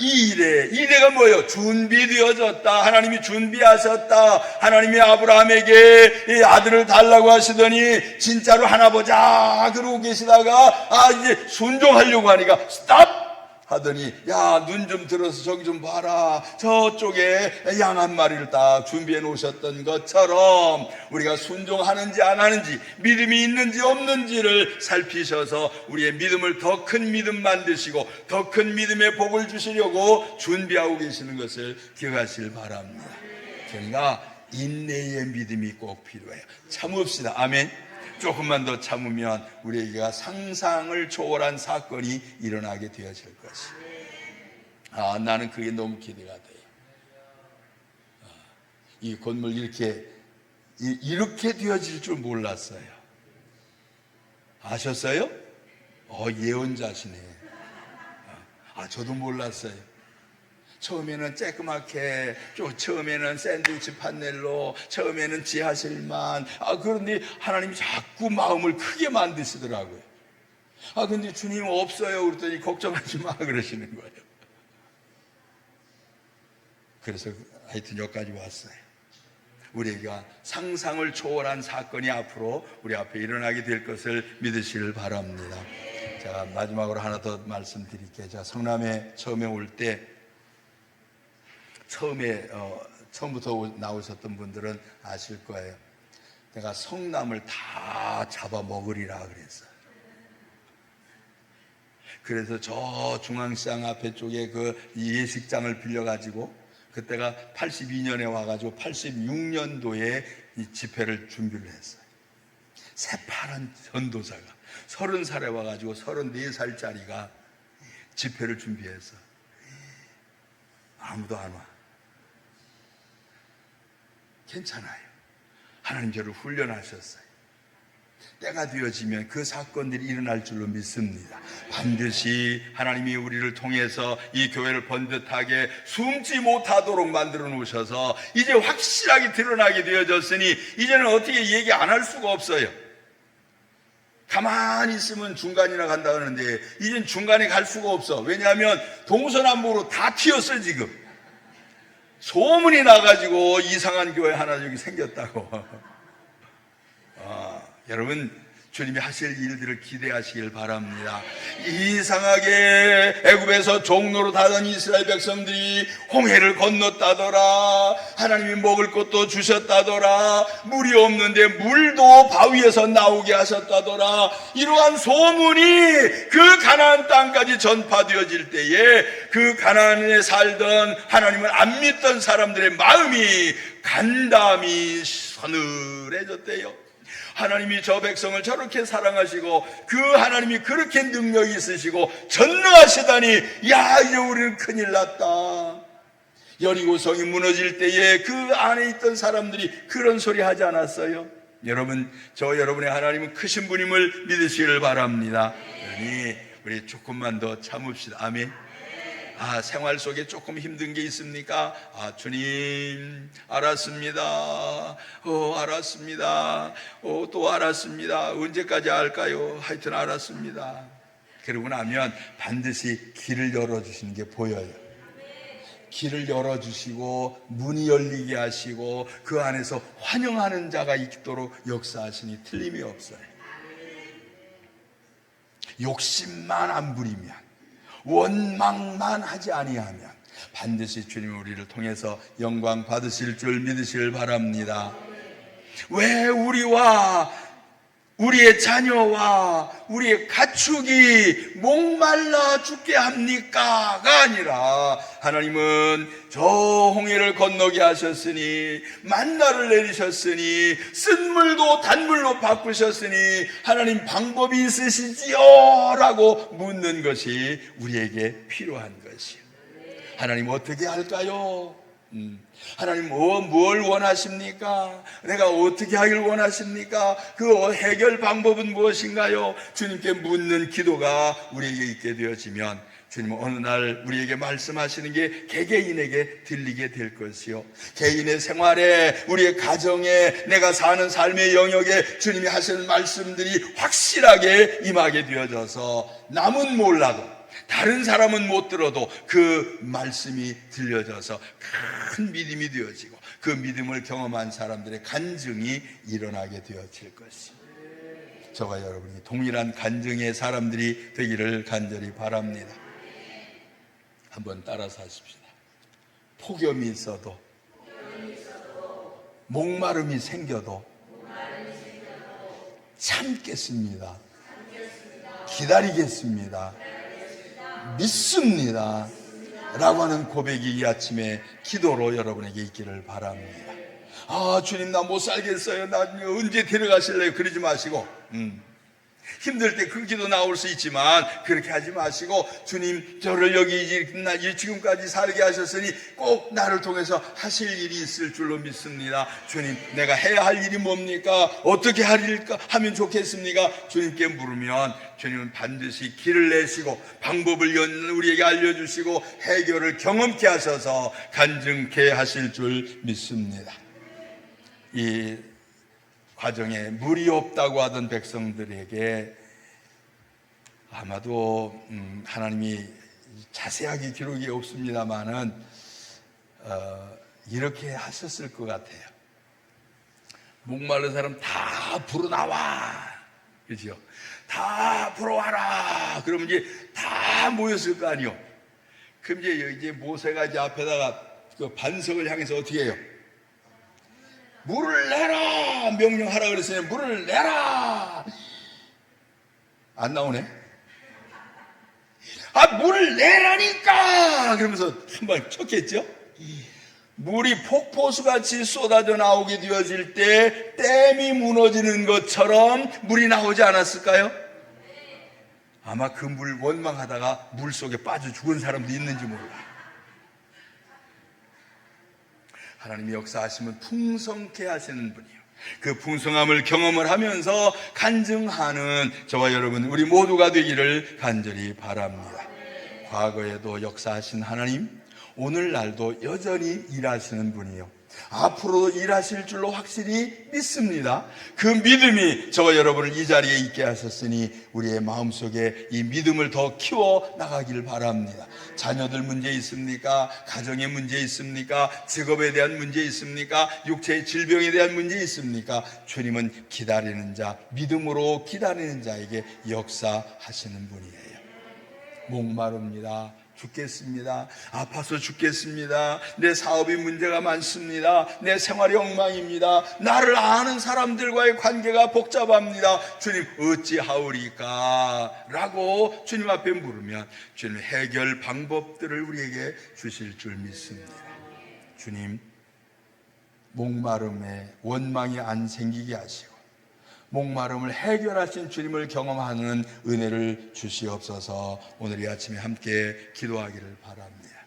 이 일에가 뭐예요? 준비되어졌다. 하나님이 준비하셨다. 하나님이 아브라함에게 아들을 달라고 하시더니 진짜로 하나 보자 그러고 계시다가 이제 순종하려고 하니까 스탑 하더니, 눈 좀 들어서 저기 좀 봐라. 저쪽에 양 한 마리를 딱 준비해 놓으셨던 것처럼 우리가 순종하는지 안 하는지, 믿음이 있는지 없는지를 살피셔서 우리의 믿음을 더 큰 믿음 만드시고 더 큰 믿음의 복을 주시려고 준비하고 계시는 것을 기억하시길 바랍니다. 그러니까 인내의 믿음이 꼭 필요해요. 참읍시다. 아멘. 조금만 더 참으면 우리에게가 상상을 초월한 사건이 일어나게 되어질 것이에요. 나는 그게 너무 기대가 돼요. 이 건물 이렇게 되어질 줄 몰랐어요. 아셨어요? 예언자시네. 저도 몰랐어요. 처음에는 쬐끄맣게, 처음에는 샌드위치 판넬로, 처음에는 지하실만. 그런데 하나님이 자꾸 마음을 크게 만드시더라고요. 근데 주님 없어요. 그랬더니 걱정하지 마 그러시는 거예요. 그래서 하여튼 여기까지 왔어요. 우리가 상상을 초월한 사건이 앞으로 우리 앞에 일어나게 될 것을 믿으시길 바랍니다. 자, 마지막으로 하나 더 말씀드릴게요. 자, 성남에 처음에 올 때, 처음부터 나오셨던 분들은 아실 거예요. 내가 성남을 다 잡아먹으리라 그랬어요. 그래서 저 중앙시장 앞에 쪽에 그 예식장을 빌려가지고, 그때가 82년에 와가지고 86년도에 이 집회를 준비를 했어요. 새파란 전도사가 30살에 와가지고 34살짜리가 집회를 준비해서 아무도 안 와. 괜찮아요. 하나님 저를 훈련하셨어요. 때가 되어지면 그 사건들이 일어날 줄로 믿습니다. 반드시 하나님이 우리를 통해서 이 교회를 번듯하게 숨지 못하도록 만들어 놓으셔서 이제 확실하게 드러나게 되어졌으니 이제는 어떻게 얘기 안 할 수가 없어요. 가만히 있으면 중간이나 간다 하는데 이젠 중간에 갈 수가 없어. 왜냐하면 동서남북으로 다 튀었어요. 지금 소문이 나가지고 이상한 교회 하나 여기 생겼다고. 여러분, 주님이 하실 일들을 기대하시길 바랍니다. 이상하게 애굽에서 종로로 다던 이스라엘 백성들이 홍해를 건넜다더라. 하나님이 먹을 것도 주셨다더라. 물이 없는데 물도 바위에서 나오게 하셨다더라. 이러한 소문이 그 가나안 땅까지 전파되어질 때에 그 가나안에 살던 하나님을 안 믿던 사람들의 마음이 간담이 서늘해졌대요. 하나님이 저 백성을 저렇게 사랑하시고 그 하나님이 그렇게 능력이 있으시고 전능하시다니, 야, 이제 우리는 큰일 났다. 여리고성이 무너질 때에 그 안에 있던 사람들이 그런 소리 하지 않았어요? 여러분, 여러분의 하나님은 크신 분임을 믿으시길 바랍니다. 그러니 우리 조금만 더 참읍시다. 아멘. 생활 속에 조금 힘든 게 있습니까? 주님, 알았습니다. 알았습니다. 또 알았습니다. 언제까지 할까요? 하여튼 알았습니다. 그러고 나면 반드시 길을 열어주시는 게 보여요. 길을 열어주시고 문이 열리게 하시고 그 안에서 환영하는 자가 있도록 역사하시니 틀림이 없어요. 욕심만 안 부리면, 원망만 하지 아니하면 반드시 주님이 우리를 통해서 영광 받으실 줄 믿으시길 바랍니다. 왜 우리와 우리의 자녀와 우리의 가축이 목말라 죽게 합니까?가 아니라 하나님은 저 홍해를 건너게 하셨으니, 만나를 내리셨으니, 쓴 물도 단물로 바꾸셨으니 하나님 방법이 있으시지요? 라고 묻는 것이 우리에게 필요한 것이요. 하나님 어떻게 할까요? 하나님 뭘 원하십니까? 내가 어떻게 하길 원하십니까? 그 해결 방법은 무엇인가요? 주님께 묻는 기도가 우리에게 있게 되어지면 주님은 어느 날 우리에게 말씀하시는 게 개개인에게 들리게 될 것이요, 개인의 생활에, 우리의 가정에, 내가 사는 삶의 영역에 주님이 하시는 말씀들이 확실하게 임하게 되어져서 남은 몰라도, 다른 사람은 못 들어도 그 말씀이 들려져서 큰 믿음이 되어지고 그 믿음을 경험한 사람들의 간증이 일어나게 되어질 것입니다. 저와 여러분이 동일한 간증의 사람들이 되기를 간절히 바랍니다. 한번 따라서 하십시다. 폭염이 있어도, 목마름이 생겨도 참겠습니다. 기다리겠습니다. 믿습니다. 라고 하는 고백이 이 아침에 기도로 여러분에게 있기를 바랍니다. 주님 나 못 살겠어요, 나 언제 데려가실래요? 그러지 마시고, 힘들 때 그 기도 나올 수 있지만 그렇게 하지 마시고, 주님 저를 여기 지금까지 살게 하셨으니 꼭 나를 통해서 하실 일이 있을 줄로 믿습니다. 주님, 내가 해야 할 일이 뭡니까? 어떻게 하면 좋겠습니까? 주님께 물으면 주님은 반드시 길을 내시고 방법을 우리에게 알려주시고 해결을 경험케 하셔서 간증케 하실 줄 믿습니다. 이 과정에 물이 없다고 하던 백성들에게 아마도 하나님이 자세하게 기록이 없습니다만은 이렇게 하셨을 것 같아요. 목마른 사람 다 불어나와, 그죠? 다 불어와라. 그러면 이제 다 모였을 거 아니요. 그럼 이제 모세가 이제 앞에다가 그 반석을 향해서 어떻게 해요? 물을 내라 명령하라 그랬으니 물을 내라. 안 나오네. 물을 내라니까 그러면서 한번 쳤겠죠. 물이 폭포수같이 쏟아져 나오게 되어질 때 댐이 무너지는 것처럼 물이 나오지 않았을까요? 아마 그 물 원망하다가 물 속에 빠져 죽은 사람도 있는지 몰라요. 하나님이 역사하시면 풍성케 하시는 분이에요. 그 풍성함을 경험을 하면서 간증하는 저와 여러분 우리 모두가 되기를 간절히 바랍니다. 과거에도 역사하신 하나님, 오늘날도 여전히 일하시는 분이요, 앞으로도 일하실 줄로 확실히 믿습니다. 그 믿음이 저와 여러분을 이 자리에 있게 하셨으니 우리의 마음속에 이 믿음을 더 키워 나가길 바랍니다. 자녀들 문제 있습니까? 가정에 문제 있습니까? 직업에 대한 문제 있습니까? 육체의 질병에 대한 문제 있습니까? 주님은 기다리는 자, 믿음으로 기다리는 자에게 역사하시는 분이에요. 목마릅니다. 죽겠습니다. 아파서 죽겠습니다. 내 사업이 문제가 많습니다. 내 생활이 엉망입니다. 나를 아는 사람들과의 관계가 복잡합니다. 주님 어찌하오리까? 라고 주님 앞에 물으면 주님 해결 방법들을 우리에게 주실 줄 믿습니다. 주님, 목마름에 원망이 안 생기게 하시고 목마름을 해결하신 주님을 경험하는 은혜를 주시옵소서. 오늘 이 아침에 함께 기도하기를 바랍니다.